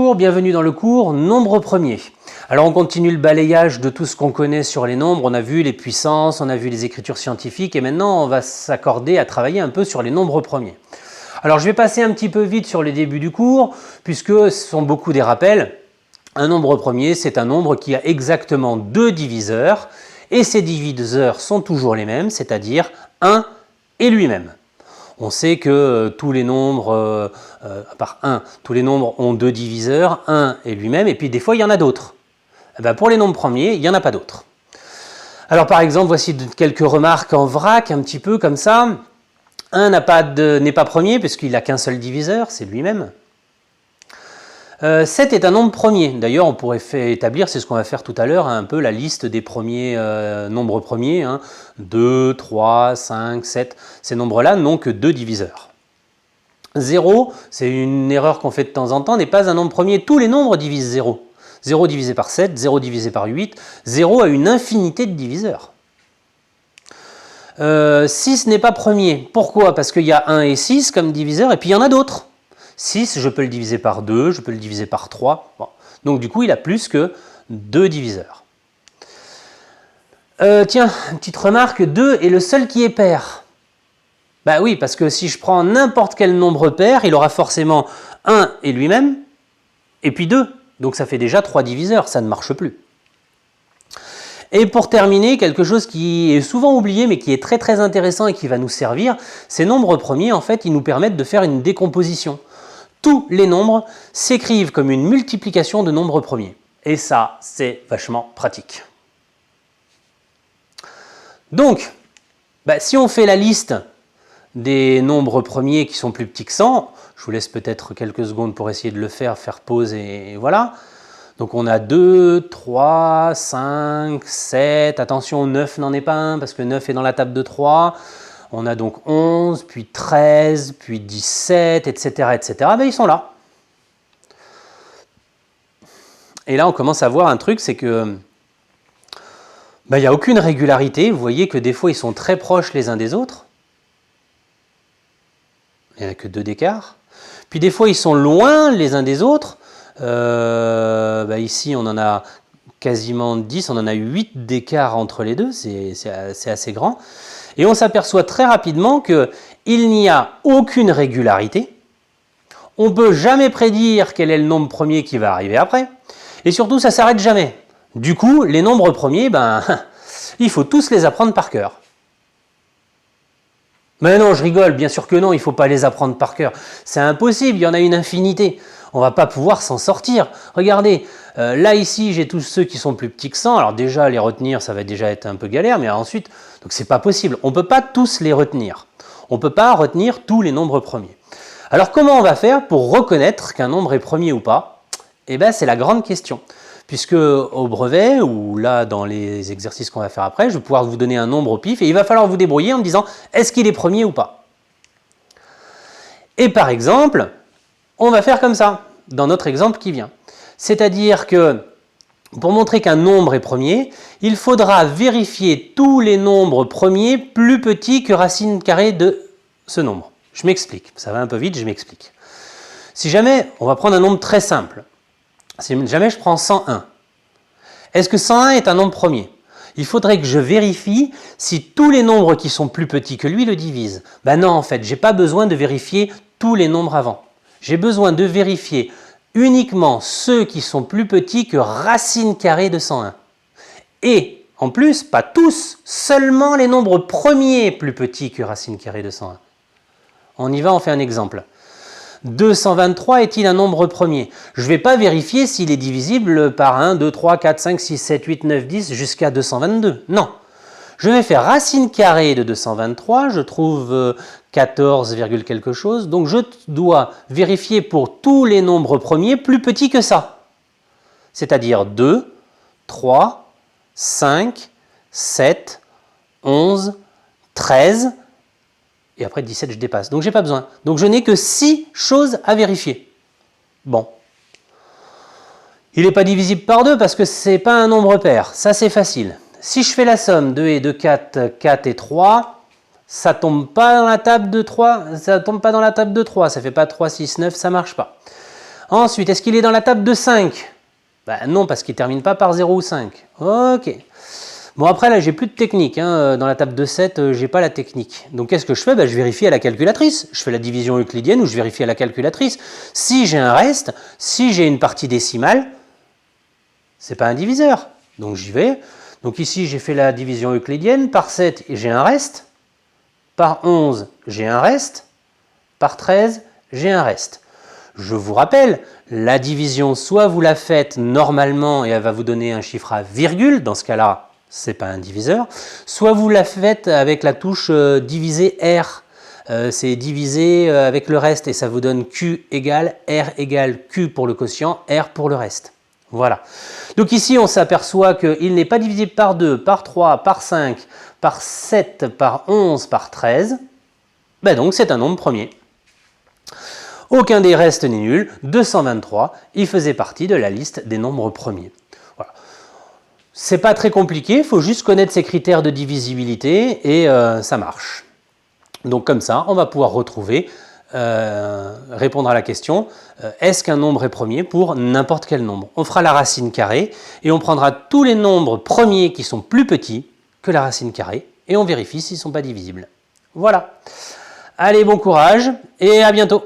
Bonjour, bienvenue dans le cours Nombres premiers. Alors on continue le balayage de tout ce qu'on connaît sur les nombres, on a vu les puissances, on a vu les écritures scientifiques et maintenant on va s'accorder à travailler un peu sur les nombres premiers. Alors je vais passer un petit peu vite sur les débuts du cours puisque ce sont beaucoup des rappels. Un nombre premier, c'est un nombre qui a exactement deux diviseurs et ces diviseurs sont toujours les mêmes, c'est-à-dire 1 et lui-même. On sait que tous les nombres, à part 1, tous les nombres ont deux diviseurs, 1 et lui-même, et puis des fois il y en a d'autres. Pour les nombres premiers, il n'y en a pas d'autres. Alors par exemple, voici quelques remarques en vrac, un petit peu comme ça. 1 n'est pas premier puisqu'il n'a qu'un seul diviseur, c'est lui-même. 7 est un nombre premier. D'ailleurs, on pourrait établir, c'est ce qu'on va faire tout à l'heure, un peu la liste des premiers nombres premiers. 2, 3, 5, 7. Ces nombres-là n'ont que deux diviseurs. 0, c'est une erreur qu'on fait de temps en temps, n'est pas un nombre premier. Tous les nombres divisent 0. 0 divisé par 7, 0 divisé par 8. 0 a une infinité de diviseurs. 6 n'est pas premier. Pourquoi? Parce qu'il y a 1 et 6 comme diviseurs, et puis il y en a d'autres. 6, je peux le diviser par 2, je peux le diviser par 3. Bon. Donc du coup, il a plus que 2 diviseurs. Tiens, une petite remarque, 2 est le seul qui est pair. Bah oui, parce que si je prends n'importe quel nombre pair, il aura forcément 1 et lui-même, et puis 2. Donc ça fait déjà 3 diviseurs, ça ne marche plus. Et pour terminer, quelque chose qui est souvent oublié, mais qui est très très intéressant et qui va nous servir, ces nombres premiers, en fait, ils nous permettent de faire une décomposition. Tous les nombres s'écrivent comme une multiplication de nombres premiers. Et ça, c'est vachement pratique. Donc, si on fait la liste des nombres premiers qui sont plus petits que 100, je vous laisse peut-être quelques secondes pour essayer de le faire pause et voilà. Donc on a 2, 3, 5, 7, attention 9 n'en est pas un parce que 9 est dans la table de 3. On a donc 11, puis 13, puis 17, etc. etc. Ils sont là. Et là, on commence à voir un truc, c'est que il n'y a aucune régularité. Vous voyez que des fois, ils sont très proches les uns des autres. Il n'y en a que 2 d'écart. Puis des fois, ils sont loin les uns des autres. Ici, on en a quasiment 10, on en a 8 d'écart entre les deux. C'est assez grand. Et on s'aperçoit très rapidement qu'il n'y a aucune régularité. On ne peut jamais prédire quel est le nombre premier qui va arriver après. Et surtout, ça ne s'arrête jamais. Du coup, les nombres premiers, il faut tous les apprendre par cœur. Mais non, je rigole, bien sûr que non, il ne faut pas les apprendre par cœur. C'est impossible, il y en a une infinité. On ne va pas pouvoir s'en sortir. Regardez, là ici, j'ai tous ceux qui sont plus petits que 100. Alors déjà, les retenir, ça va déjà être un peu galère, mais ensuite, donc c'est pas possible. On ne peut pas tous les retenir. On ne peut pas retenir tous les nombres premiers. Alors comment on va faire pour reconnaître qu'un nombre est premier ou pas? C'est la grande question. Puisque au brevet, ou là dans les exercices qu'on va faire après, je vais pouvoir vous donner un nombre au pif et il va falloir vous débrouiller en me disant est-ce qu'il est premier ou pas? Et par exemple, on va faire comme ça, dans notre exemple qui vient. C'est-à-dire que pour montrer qu'un nombre est premier, il faudra vérifier tous les nombres premiers plus petits que racine carrée de ce nombre. Je m'explique, ça va un peu vite, je m'explique. Si jamais, on va prendre un nombre très simple. Si jamais je prends 101, est-ce que 101 est un nombre premier? Il faudrait que je vérifie si tous les nombres qui sont plus petits que lui le divisent. Non, en fait, je n'ai pas besoin de vérifier tous les nombres avant. J'ai besoin de vérifier uniquement ceux qui sont plus petits que racine carrée de 101. Et, en plus, pas tous, seulement les nombres premiers plus petits que racine carrée de 101. On y va, on fait un exemple. 223 est-il un nombre premier? Je ne vais pas vérifier s'il est divisible par 1, 2, 3, 4, 5, 6, 7, 8, 9, 10 jusqu'à 222. Non. Je vais faire racine carrée de 223, je trouve 14, quelque chose. Donc je dois vérifier pour tous les nombres premiers plus petits que ça. C'est-à-dire 2, 3, 5, 7, 11, 13... et après 17, je dépasse. Donc, je n'ai pas besoin. Donc, je n'ai que 6 choses à vérifier. Bon. Il n'est pas divisible par 2 parce que ce n'est pas un nombre pair. Ça, c'est facile. Si je fais la somme 2 et 2, 4, 4 et 3, ça ne tombe pas dans la table de 3. Ça ne tombe pas dans la table de 3. Ça ne fait pas 3, 6, 9, ça ne marche pas. Ensuite, est-ce qu'il est dans la table de 5? Ben non, parce qu'il ne termine pas par 0 ou 5. Ok. Bon, après, là, j'ai plus de technique. Hein. Dans la table de 7, j'ai pas la technique. Donc, qu'est-ce que je fais? Ben, je vérifie à la calculatrice. Je fais la division euclidienne ou je vérifie à la calculatrice. Si j'ai un reste, si j'ai une partie décimale, c'est pas un diviseur. Donc, j'y vais. Donc, ici, j'ai fait la division euclidienne. Par 7, j'ai un reste. Par 11, j'ai un reste. Par 13, j'ai un reste. Je vous rappelle, la division, soit vous la faites normalement et elle va vous donner un chiffre à virgule, dans ce cas-là, ce n'est pas un diviseur, soit vous la faites avec la touche diviser R. C'est diviser avec le reste et ça vous donne Q égale R égale Q pour le quotient, R pour le reste. Voilà. Donc ici, on s'aperçoit qu'il n'est pas divisible par 2, par 3, par 5, par 7, par 11, par 13. Ben donc, c'est un nombre premier. Aucun des restes n'est nul, 223, il faisait partie de la liste des nombres premiers. Voilà. C'est pas très compliqué, il faut juste connaître ces critères de divisibilité et ça marche. Donc comme ça, on va pouvoir retrouver, répondre à la question, est-ce qu'un nombre est premier pour n'importe quel nombre? On fera la racine carrée et on prendra tous les nombres premiers qui sont plus petits que la racine carrée et on vérifie s'ils ne sont pas divisibles. Voilà. Allez, bon courage et à bientôt.